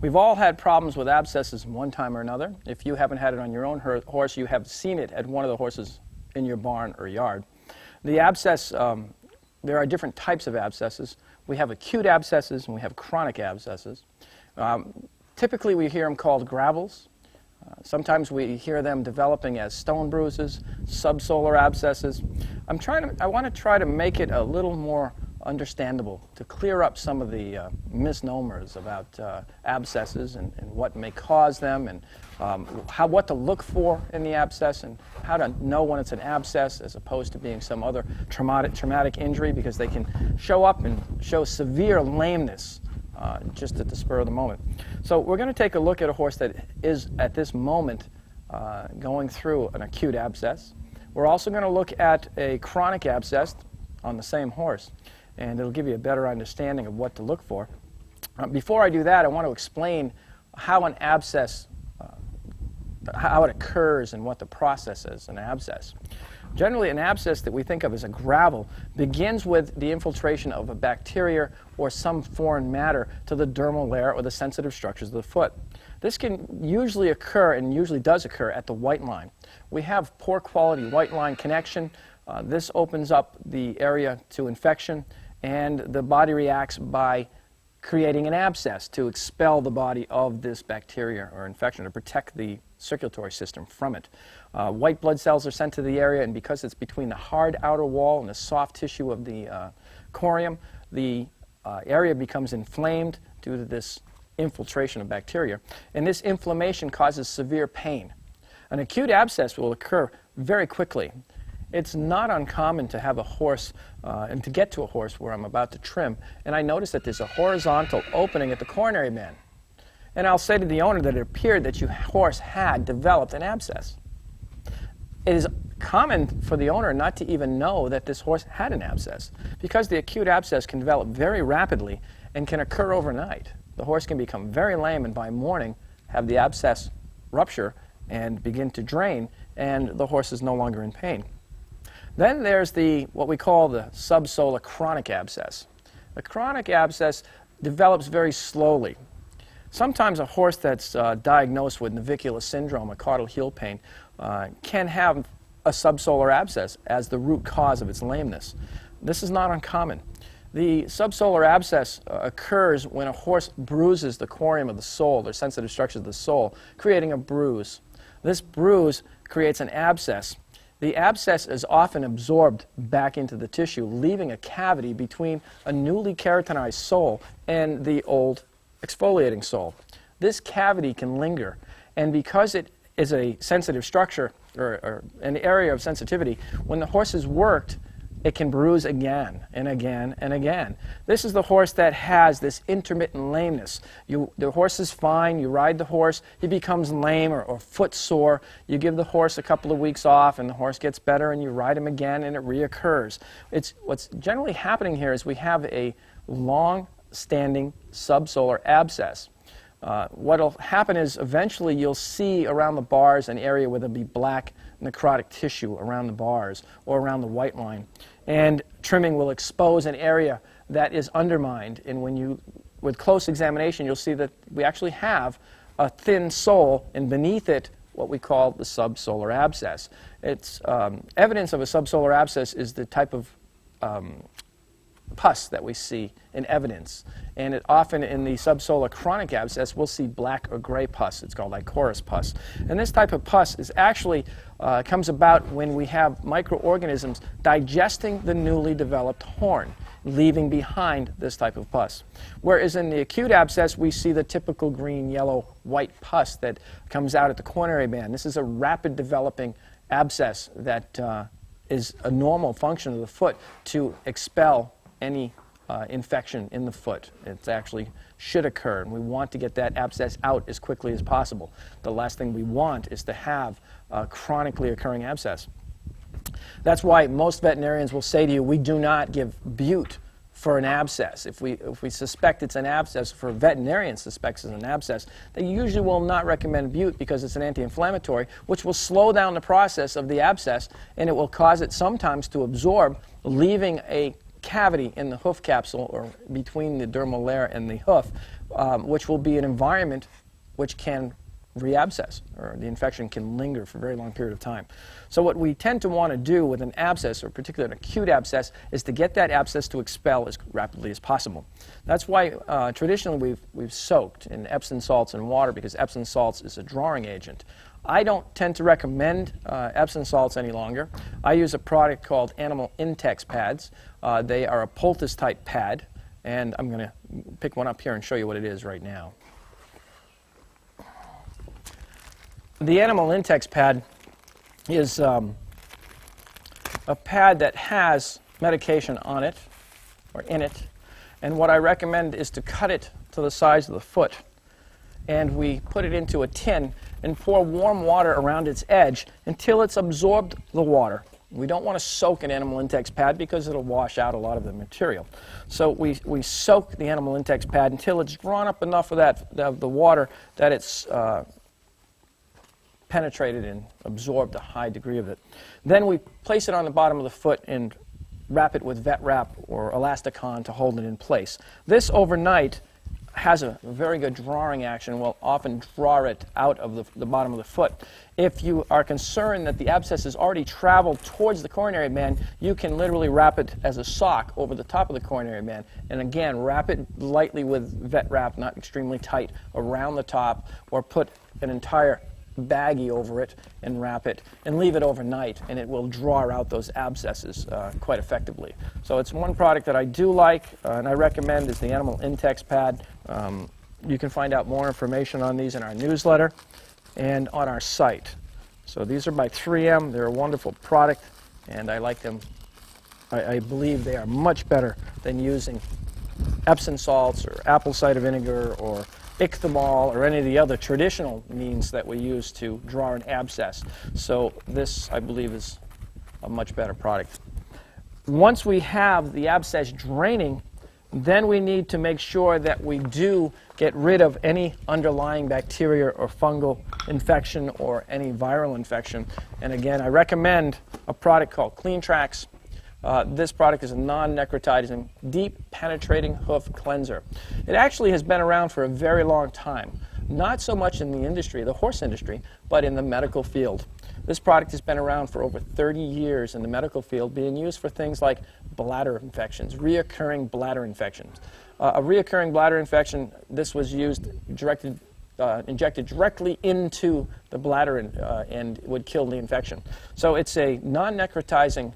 We've all had problems with abscesses one time or another. If you haven't had it on your own horse, you have seen it at one of the horses in your barn or yard. The abscess, there are different types of abscesses. We have acute abscesses and we have chronic abscesses. Typically we hear them called gravels. Sometimes we hear them developing as stone bruises, subsolar abscesses. I want to try to make it a little more understandable, to clear up some of the misnomers about abscesses and what may cause them, and what to look for in the abscess, and how to know when it's an abscess as opposed to being some other traumatic injury, because they can show up and show severe lameness just at the spur of the moment. So we're going to take a look at a horse that is at this moment going through an acute abscess. We're also going to look at a chronic abscess on the same horse, and it'll give you a better understanding of what to look for. Before I do that, I want to explain how an abscess, how it occurs and what the process is, an abscess. Generally, an abscess that we think of as a gravel begins with the infiltration of a bacteria or some foreign matter to the dermal layer or the sensitive structures of the foot. This can usually occur, and usually does occur, at the white line. We have poor quality white line connection. This opens up the area to infection, and the body reacts by creating an abscess to expel the body of this bacteria or infection, to protect the circulatory system from it. White blood cells are sent to the area, and because it's between the hard outer wall and the soft tissue of the corium, the area becomes inflamed due to this infiltration of bacteria, and this inflammation causes severe pain. An acute abscess will occur very quickly. It's not uncommon to have a horse, and to get to a horse where I'm about to trim, and I notice that there's a horizontal opening at the coronary band. And I'll say to the owner that it appeared that your horse had developed an abscess. It is common for the owner not to even know that this horse had an abscess, because the acute abscess can develop very rapidly and can occur overnight. The horse can become very lame, and by morning have the abscess rupture and begin to drain, and the horse is no longer in pain. Then there's what we call the subsolar chronic abscess. The chronic abscess develops very slowly. Sometimes a horse that's diagnosed with navicular syndrome, a caudal heel pain, can have a subsolar abscess as the root cause of its lameness. This is not uncommon. The subsolar abscess occurs when a horse bruises the corium of the sole, the sensitive structures of the sole, creating a bruise. This bruise creates an abscess. The abscess is often absorbed back into the tissue, leaving a cavity between a newly keratinized sole and the old exfoliating sole. This cavity can linger, and because it is a sensitive structure, or an area of sensitivity, when the horse is worked, it can bruise again and again and again. This is the horse that has this intermittent lameness. The horse is fine, you ride the horse, he becomes lame or foot sore, you give the horse a couple of weeks off and the horse gets better, and you ride him again and it reoccurs. What's generally happening here is we have a long-standing subsolar abscess. What'll happen is eventually you'll see around the bars an area where there'll be black necrotic tissue around the bars or around the white line, and trimming will expose an area that is undermined, and with close examination you'll see that we actually have a thin sole, and beneath it what we call the subsolar abscess. It's evidence of a subsolar abscess is the type of pus that we see in evidence, and often in the subsolar chronic abscess we'll see black or gray pus. It's called ichorous pus, and this type of pus is actually comes about when we have microorganisms digesting the newly developed horn, leaving behind this type of pus. Whereas in the acute abscess we see the typical green, yellow, white pus that comes out at the coronary band. This is a rapid developing abscess that is a normal function of the foot to expel any infection in the foot. It actually should occur, and we want to get that abscess out as quickly as possible. The last thing we want is to have a chronically occurring abscess. That's why most veterinarians will say to you, we do not give bute for an abscess. If we suspect it's an abscess, for a veterinarian suspects it's an abscess, they usually will not recommend bute because it's an anti-inflammatory, which will slow down the process of the abscess, and it will cause it sometimes to absorb, leaving a cavity in the hoof capsule, or between the dermal layer and the hoof, which will be an environment which can reabscess, or the infection can linger for a very long period of time. So what we tend to want to do with an abscess, or particularly an acute abscess, is to get that abscess to expel as rapidly as possible. That's why traditionally we've soaked in Epsom salts and water, because Epsom salts is a drawing agent. I don't tend to recommend Epsom salts any longer. I use a product called Animal Intex Pads. They are a poultice type pad, and I'm going to pick one up here and show you what it is right now. The Animal Intex Pad is a pad that has medication on it, or in it, and what I recommend is to cut it to the size of the foot, and we put it into a tin and pour warm water around its edge until it's absorbed the water. We don't want to soak an Animal Intex Pad because it'll wash out a lot of the material. So we soak the Animal Intex Pad until it's drawn up enough of the water that it's penetrated and absorbed a high degree of it. Then we place it on the bottom of the foot and wrap it with vet wrap or elasticon to hold it in place. This overnight has a very good drawing action. Will often draw it out of the bottom of the foot. If you are concerned that the abscess has already traveled towards the coronary band, you can literally wrap it as a sock over the top of the coronary band, and again wrap it lightly with vet wrap, not extremely tight, around the top, or put an entire baggie over it and wrap it and leave it overnight, and it will draw out those abscesses quite effectively. So it's one product that I do like and I recommend is the Animal Intex Pad. You can find out more information on these in our newsletter and on our site. So these are by 3M. They're a wonderful product, and I like them. I believe they are much better than using Epsom salts or apple cider vinegar or ichthamol or any of the other traditional means that we use to draw an abscess. So this, I believe, is a much better product. Once we have the abscess draining, then we need to make sure that we do get rid of any underlying bacteria or fungal infection or any viral infection. And again, I recommend a product called CleanTrax. This product is a non-necrotizing, deep penetrating hoof cleanser. It actually has been around for a very long time, not so much in the industry, the horse industry, but in the medical field. This product has been around for over 30 years in the medical field, being used for things like bladder infections, reoccurring bladder infections. A reoccurring bladder infection, this was used injected directly into the bladder and would kill the infection. So it's a non-necrotizing,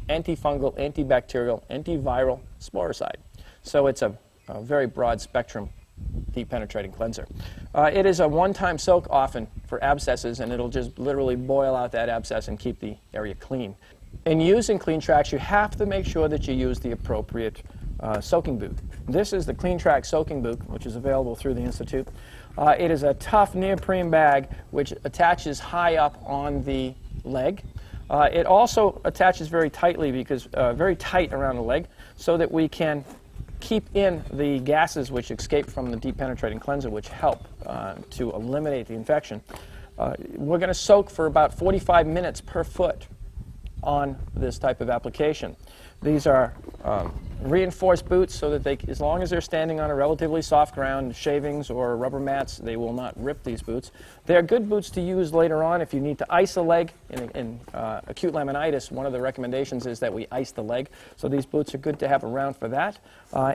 antifungal, antibacterial, antiviral sporicide. So it's a very broad spectrum deep penetrating cleanser. It is a one-time soak often for abscesses, and it'll just literally boil out that abscess and keep the area clean. In using CleanTrax, you have to make sure that you use the appropriate soaking boot. This is the CleanTrax soaking boot, which is available through the Institute. It is a tough neoprene bag which attaches high up on the leg. It also attaches very tightly, because very tight around the leg, so that we can keep in the gases which escape from the deep penetrating cleanser, which help to eliminate the infection. We're going to soak for about 45 minutes per foot on this type of application. These are reinforced boots, so that they, as long as they're standing on a relatively soft ground, shavings or rubber mats, they will not rip these boots. They're good boots to use later on if you need to ice a leg. In acute laminitis, one of the recommendations is that we ice the leg. So these boots are good to have around for that.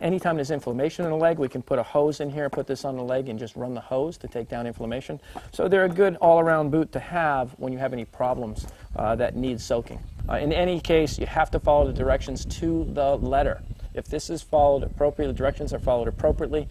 Anytime there's inflammation in the leg, we can put a hose in here, put this on the leg, and just run the hose to take down inflammation. So they're a good all-around boot to have when you have any problems that need soaking. In any case, you have to follow the directions to the letter. If this is followed appropriately, the directions are followed appropriately,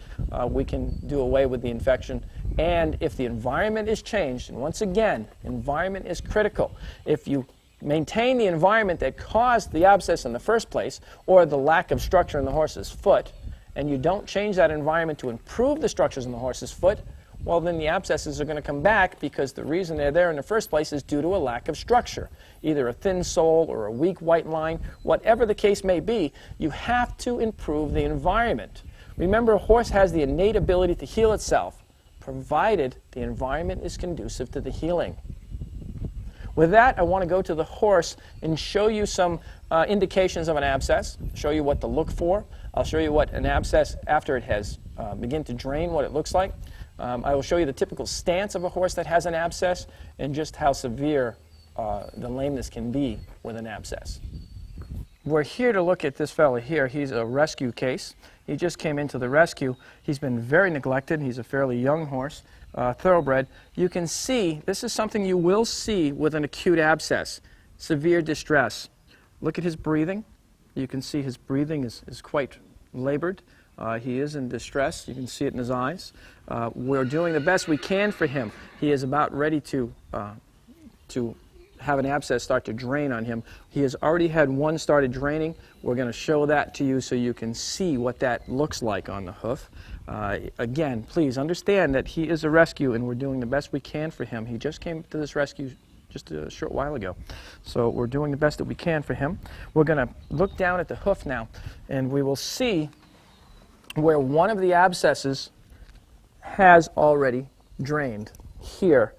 we can do away with the infection. And if the environment is changed, and once again, environment is critical. If you maintain the environment that caused the abscess in the first place, or the lack of structure in the horse's foot, and you don't change that environment to improve the structures in the horse's foot, well, then the abscesses are going to come back, because the reason they're there in the first place is due to a lack of structure. Either a thin sole or a weak white line, whatever the case may be, you have to improve the environment. Remember, a horse has the innate ability to heal itself, provided the environment is conducive to the healing. With that, I want to go to the horse and show you some indications of an abscess, show you what to look for. I'll show you what an abscess, after it has begun to drain, what it looks like. I will show you the typical stance of a horse that has an abscess and just how severe the lameness can be with an abscess. We're here to look at this fella here. He's a rescue case. He just came into the rescue. He's been very neglected. He's a fairly young horse, thoroughbred. You can see, this is something you will see with an acute abscess, severe distress. Look at his breathing. You can see his breathing is quite labored. He is in distress. You can see it in his eyes. We're doing the best we can for him. He is about ready to have an abscess start to drain on him. He has already had one started draining. We're going to show that to you so you can see what that looks like on the hoof. Again, please understand that he is a rescue and we're doing the best we can for him. He just came to this rescue just a short while ago. So we're doing the best that we can for him. We're going to look down at the hoof now and we will see where one of the abscesses has already drained here.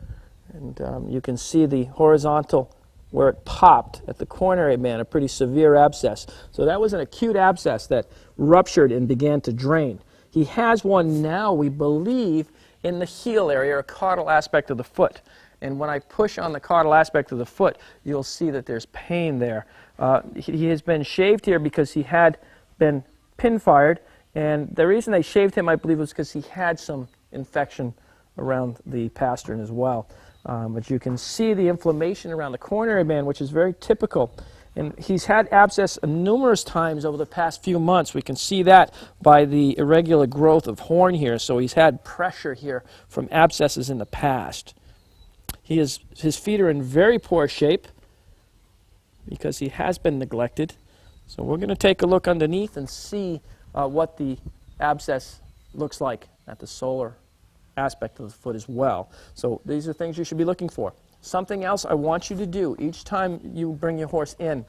And you can see the horizontal where it popped at the coronary band, a pretty severe abscess. So that was an acute abscess that ruptured and began to drain. He has one now, we believe, in the heel area, or caudal aspect of the foot. And when I push on the caudal aspect of the foot, you'll see that there's pain there. He has been shaved here because he had been pin-fired. And the reason they shaved him, I believe, was because he had some infection around the pastern as well. But you can see the inflammation around the coronary band, which is very typical. And he's had abscess numerous times over the past few months. We can see that by the irregular growth of horn here. So he's had pressure here from abscesses in the past. His feet are in very poor shape because he has been neglected. So we're going to take a look underneath and see what the abscess looks like at the solar aspect of the foot as well. So these are things you should be looking for. Something else I want you to do each time you bring your horse in,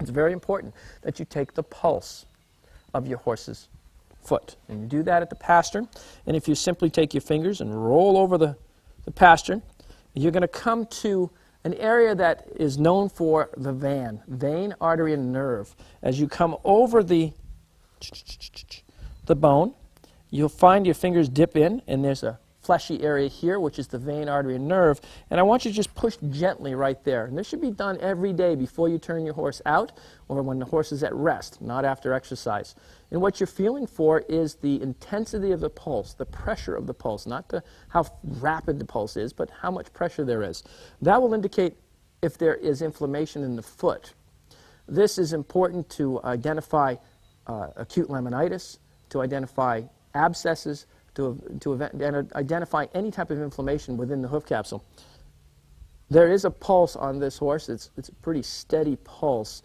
it's very important that you take the pulse of your horse's foot. And you do that at the pastern. And if you simply take your fingers and roll over the pastern, you're going to come to an area that is known for the vein, artery, and nerve. As you come over the bone, you'll find your fingers dip in, and there's a fleshy area here, which is the vein, artery, and nerve. And I want you to just push gently right there. And this should be done every day before you turn your horse out or when the horse is at rest, not after exercise. And what you're feeling for is the intensity of the pulse, the pressure of the pulse, not how rapid the pulse is, but how much pressure there is. That will indicate if there is inflammation in the foot. This is important to identify acute laminitis, to identify abscesses, to identify any type of inflammation within the hoof capsule. There is a pulse on this horse. It's a pretty steady pulse,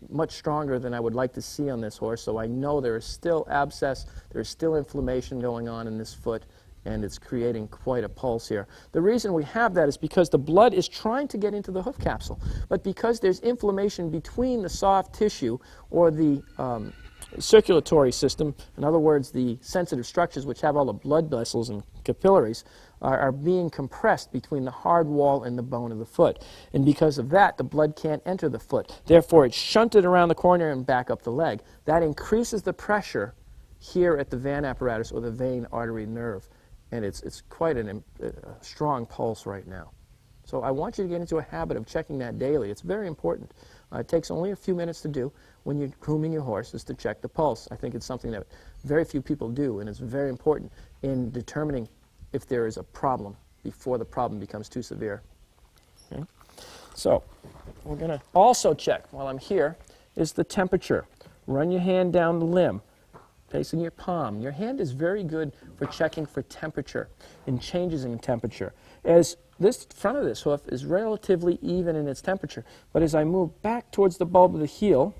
much stronger than I would like to see on this horse. So I know there is still abscess, there is still inflammation going on in this foot, and it's creating quite a pulse here. The reason we have that is because the blood is trying to get into the hoof capsule, but because there's inflammation between the soft tissue or the circulatory system, in other words, the sensitive structures which have all the blood vessels and capillaries, are being compressed between the hard wall and the bone of the foot. And because of that, the blood can't enter the foot. Therefore, it's shunted around the coronary and back up the leg. That increases the pressure here at the van apparatus or the vein, artery, nerve. And it's quite a strong pulse right now. So I want you to get into a habit of checking that daily. It's very important. It takes only a few minutes to do when you're grooming your horse, is to check the pulse. I think it's something that very few people do, and it's very important in determining if there is a problem before the problem becomes too severe. Okay? So we're going to also check, while I'm here, is the temperature. Run your hand down the limb, facing your palm. Your hand is very good for checking for temperature and changes in temperature. As this front of this hoof is relatively even in its temperature, but as I move back towards the bulb of the heel,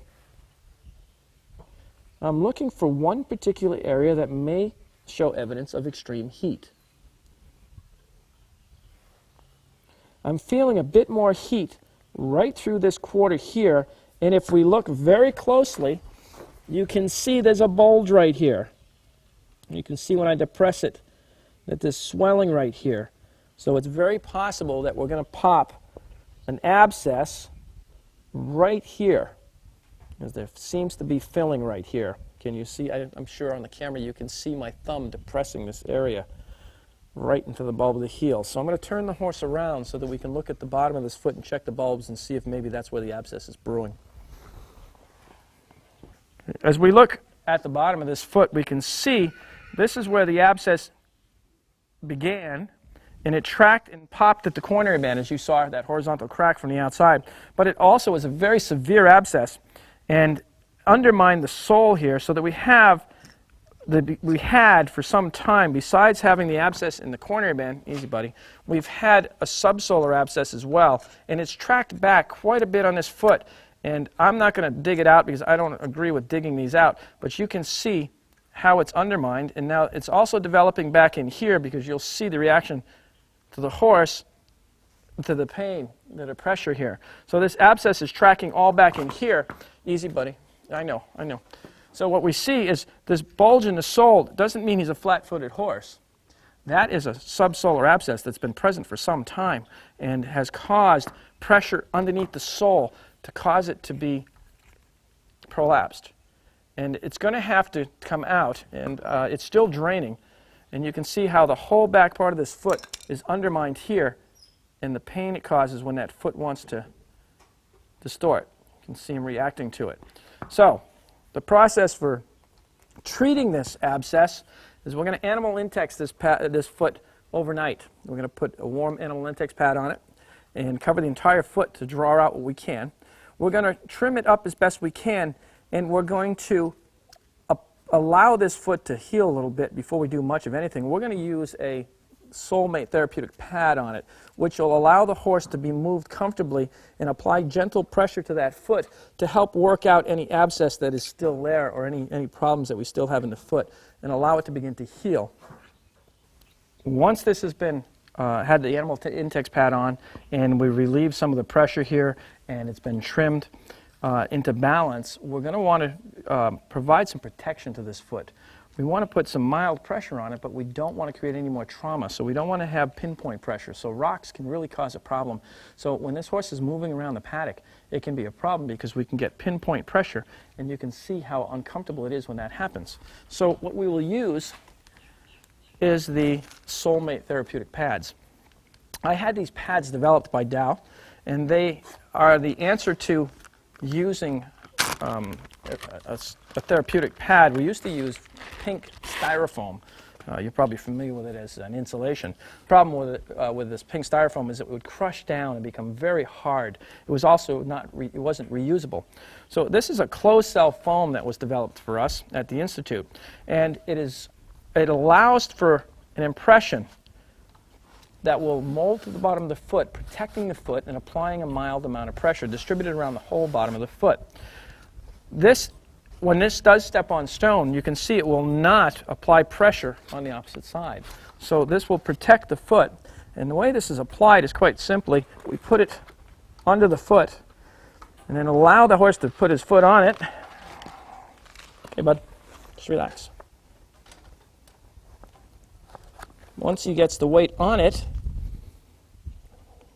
I'm looking for one particular area that may show evidence of extreme heat. I'm feeling a bit more heat right through this quarter here, and if we look very closely, you can see there's a bulge right here. You can see when I depress it that there's swelling right here. So it's very possible that we're going to pop an abscess right here, because there seems to be filling right here. Can you see? I'm sure on the camera you can see my thumb depressing this area right into the bulb of the heel. So I'm going to turn the horse around so that we can look at the bottom of this foot and check the bulbs and see if maybe that's where the abscess is brewing. As we look at the bottom of this foot, we can see this is where the abscess began, and it tracked and popped at the coronary band, as you saw that horizontal crack from the outside. But it also is a very severe abscess and undermined the sole here, so that we had for some time, besides having the abscess in the coronary band, easy buddy, we've had a subsolar abscess as well, and it's tracked back quite a bit on this foot. And I'm not going to dig it out because I don't agree with digging these out, but you can see how it's undermined. And now it's also developing back in here, because you'll see the reaction to the horse, to the pain, to the pressure here. So this abscess is tracking all back in here. Easy, buddy. I know. So what we see is this bulge in the sole doesn't mean he's a flat-footed horse. That is a subsolar abscess that's been present for some time and has caused pressure underneath the sole to cause it to be prolapsed. And it's going to have to come out, and it's still draining. And you can see how the whole back part of this foot is undermined here, and the pain it causes when that foot wants to distort. You can see him reacting to it. So the process for treating this abscess is we're going to animal intex this foot overnight. We're going to put a warm animal intex pad on it and cover the entire foot to draw out what we can. We're going to trim it up as best we can, and we're going to allow this foot to heal a little bit before we do much of anything. We're going to use a Soulmate therapeutic pad on it, which will allow the horse to be moved comfortably and apply gentle pressure to that foot to help work out any abscess that is still there, or any problems that we still have in the foot, and allow it to begin to heal. Once this has been had the animal intex pad on, and we relieve some of the pressure here, and it's been trimmed into balance, we're going to want to provide some protection to this foot. We want to put some mild pressure on it, but we don't want to create any more trauma, so we don't want to have pinpoint pressure. So rocks can really cause a problem. So when this horse is moving around the paddock, it can be a problem because we can get pinpoint pressure, and you can see how uncomfortable it is when that happens. So what we will use is the Soulmate therapeutic pads. I had these pads developed by Dow, and they are the answer to using a therapeutic pad. We used to use pink styrofoam. You're probably familiar with it as an insulation. The problem with it, with this pink styrofoam, is it would crush down and become very hard. It was also it wasn't reusable. So this is a closed-cell foam that was developed for us at the Institute, and it allows for an impression that will mold to the bottom of the foot, protecting the foot and applying a mild amount of pressure distributed around the whole bottom of the foot. When this does step on stone, you can see it will not apply pressure on the opposite side. So this will protect the foot. And the way this is applied is quite simply, we put it under the foot and then allow the horse to put his foot on it. Okay, bud, just relax. Once he gets the weight on it,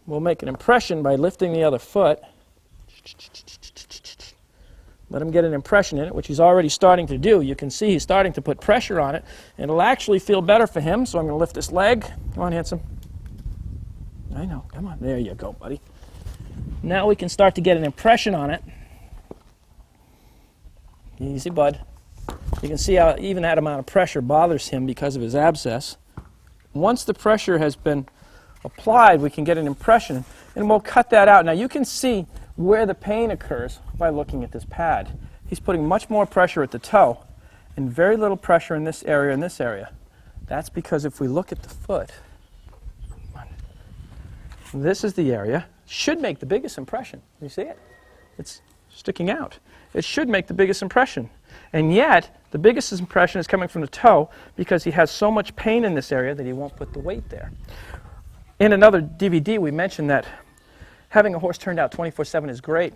we'll make an impression by lifting the other foot. Let him get an impression in it, which he's already starting to do. You can see he's starting to put pressure on it, and it'll actually feel better for him. So I'm going to lift this leg. Come on, handsome. I know. Come on. There you go, buddy. Now we can start to get an impression on it. Easy, bud. You can see how even that amount of pressure bothers him because of his abscess. Once the pressure has been applied, we can get an impression, and we'll cut that out. Now you can see where the pain occurs by looking at this pad. He's putting much more pressure at the toe and very little pressure in this area and this area. That's because if we look at the foot, this is the area. Should make the biggest impression. You see it? It's sticking out. It should make the biggest impression. And yet, the biggest impression is coming from the toe because he has so much pain in this area that he won't put the weight there. In another DVD, we mentioned that having a horse turned out 24/7 is great,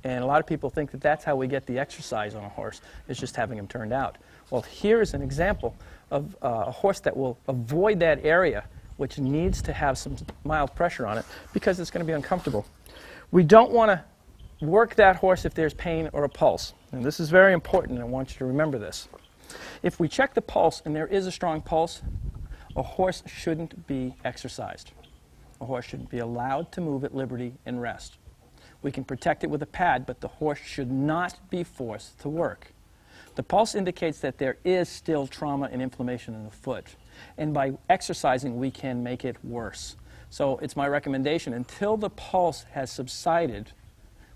and a lot of people think that that's how we get the exercise on a horse, is just having him turned out. Well, here is an example of a horse that will avoid that area, which needs to have some mild pressure on it because it's going to be uncomfortable. We don't want to work that horse if there's pain or a pulse. And this is very important, and I want you to remember this. If we check the pulse and there is a strong pulse, a horse shouldn't be exercised. A horse should be allowed to move at liberty and rest. We can protect it with a pad, but the horse should not be forced to work. The pulse indicates that there is still trauma and inflammation in the foot, and by exercising we can make it worse. So it's my recommendation, until the pulse has subsided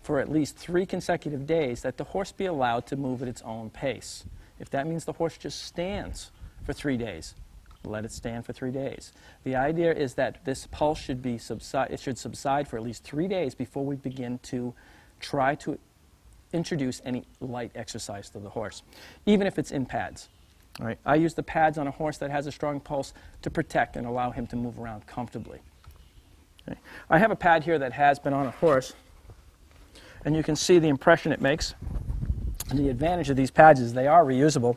for at least 3 consecutive days, that the horse be allowed to move at its own pace. If that means the horse just stands for 3 days, let it stand for 3 days. The idea is that this pulse should subside for at least 3 days before we begin to try to introduce any light exercise to the horse, even if it's in pads. All right. I use the pads on a horse that has a strong pulse to protect and allow him to move around comfortably. Okay. I have a pad here that has been on a horse, and you can see the impression it makes. And the advantage of these pads is they are reusable.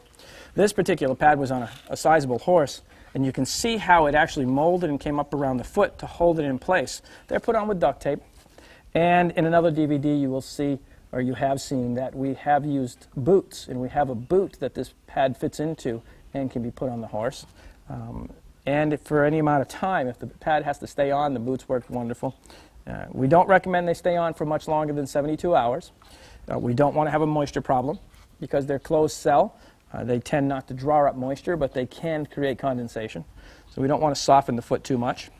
This particular pad was on a sizable horse, and you can see how it actually molded and came up around the foot to hold it in place. They're put on with duct tape, and in another DVD you will see, or you have seen, that we have used boots, and we have a boot that this pad fits into and can be put on the horse. And if for any amount of time, if the pad has to stay on, the boots work wonderful. We don't recommend they stay on for much longer than 72 hours. We don't want to have a moisture problem because they're closed cell. They tend not to draw up moisture, but they can create condensation. So we don't want to soften the foot too much.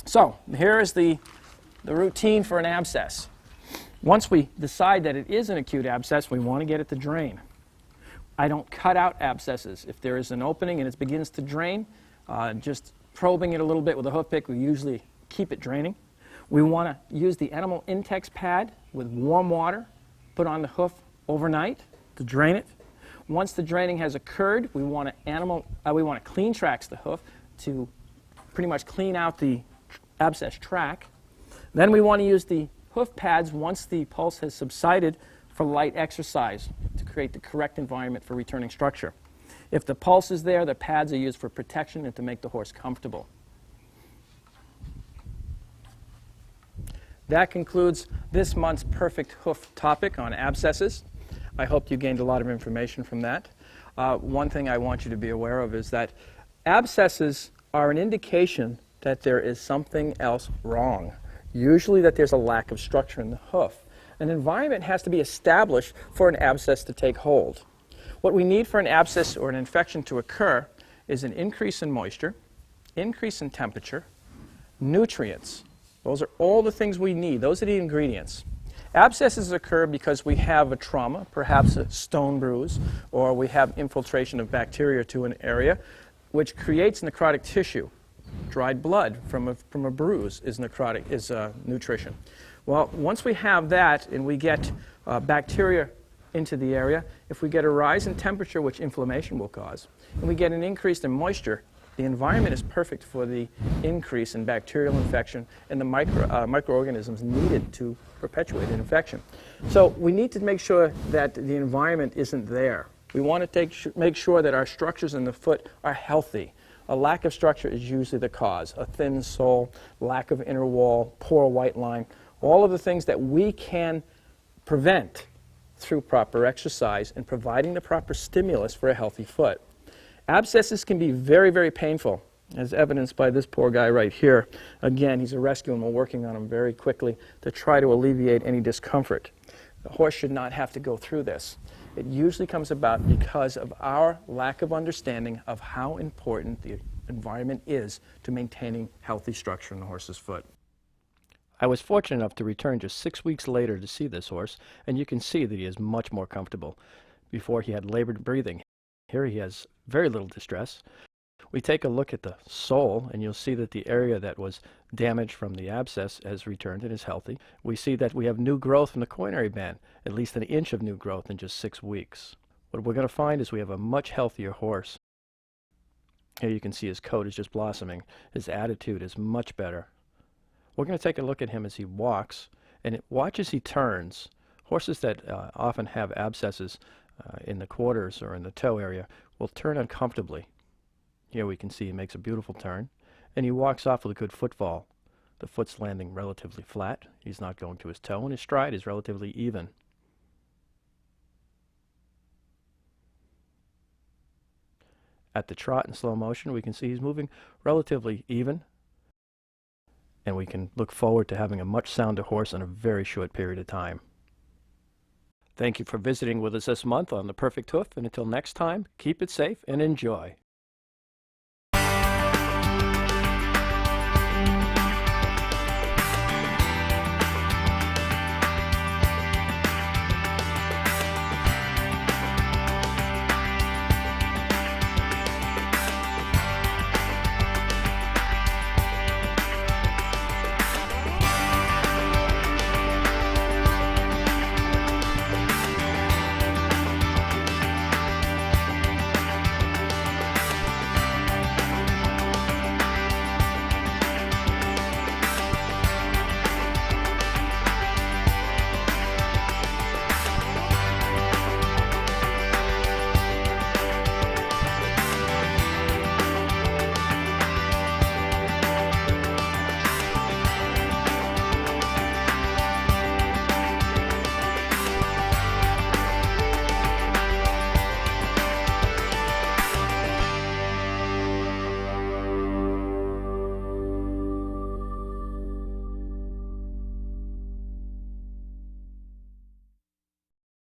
So here is the routine for an abscess. Once we decide that it is an acute abscess, we want to get it to drain. I don't cut out abscesses. If there is an opening and it begins to drain, just probing it a little bit with a hoof pick, we usually keep it draining. We want to use the animal Intex pad with warm water, put on the hoof overnight to drain it. Once the draining has occurred, we want to clean tracks the hoof to pretty much clean out the abscess track. Then we want to use the hoof pads once the pulse has subsided for light exercise to create the correct environment for returning structure. If the pulse is there, the pads are used for protection and to make the horse comfortable. That concludes this month's perfect hoof topic on abscesses. I hope you gained a lot of information from that. One thing I want you to be aware of is that abscesses are an indication that there is something else wrong. Usually that there's a lack of structure in the hoof. An environment has to be established for an abscess to take hold. What we need for an abscess or an infection to occur is an increase in moisture, increase in temperature, nutrients. Those are all the things we need. Those are the ingredients. Abscesses occur because we have a trauma, perhaps a stone bruise, or we have infiltration of bacteria to an area, which creates necrotic tissue. Dried blood from a bruise is nutrition. Well, once we have that and we get bacteria into the area, if we get a rise in temperature, which inflammation will cause, and we get an increase in moisture, the environment is perfect for the increase in bacterial infection and the microorganisms needed to perpetuate an infection. So we need to make sure that the environment isn't there. We want to make sure that our structures in the foot are healthy. A lack of structure is usually the cause. A thin sole, lack of inner wall, poor white line, all of the things that we can prevent through proper exercise and providing the proper stimulus for a healthy foot. Abscesses can be very, very painful, as evidenced by this poor guy right here. Again, he's a rescue, and we're working on him very quickly to try to alleviate any discomfort. The horse should not have to go through this. It usually comes about because of our lack of understanding of how important the environment is to maintaining healthy structure in the horse's foot. I was fortunate enough to return just 6 weeks later to see this horse, and you can see that he is much more comfortable. Before, he had labored breathing. Here he has very little distress. We take a look at the sole, and you'll see that the area that was damaged from the abscess has returned and is healthy. We see that we have new growth from the coronary band, at least an inch of new growth in just 6 weeks. What we're going to find is we have a much healthier horse. Here you can see his coat is just blossoming. His attitude is much better. We're going to take a look at him as he walks, and watch as he turns. Horses that often have abscesses in the quarters or in the toe area will turn uncomfortably. Here we can see he makes a beautiful turn, and he walks off with a good footfall. The foot's landing relatively flat. He's not going to his toe, and his stride is relatively even. At the trot in slow motion, we can see he's moving relatively even, and we can look forward to having a much sounder horse in a very short period of time. Thank you for visiting with us this month on The Perfect Hoof, and until next time, keep it safe and enjoy.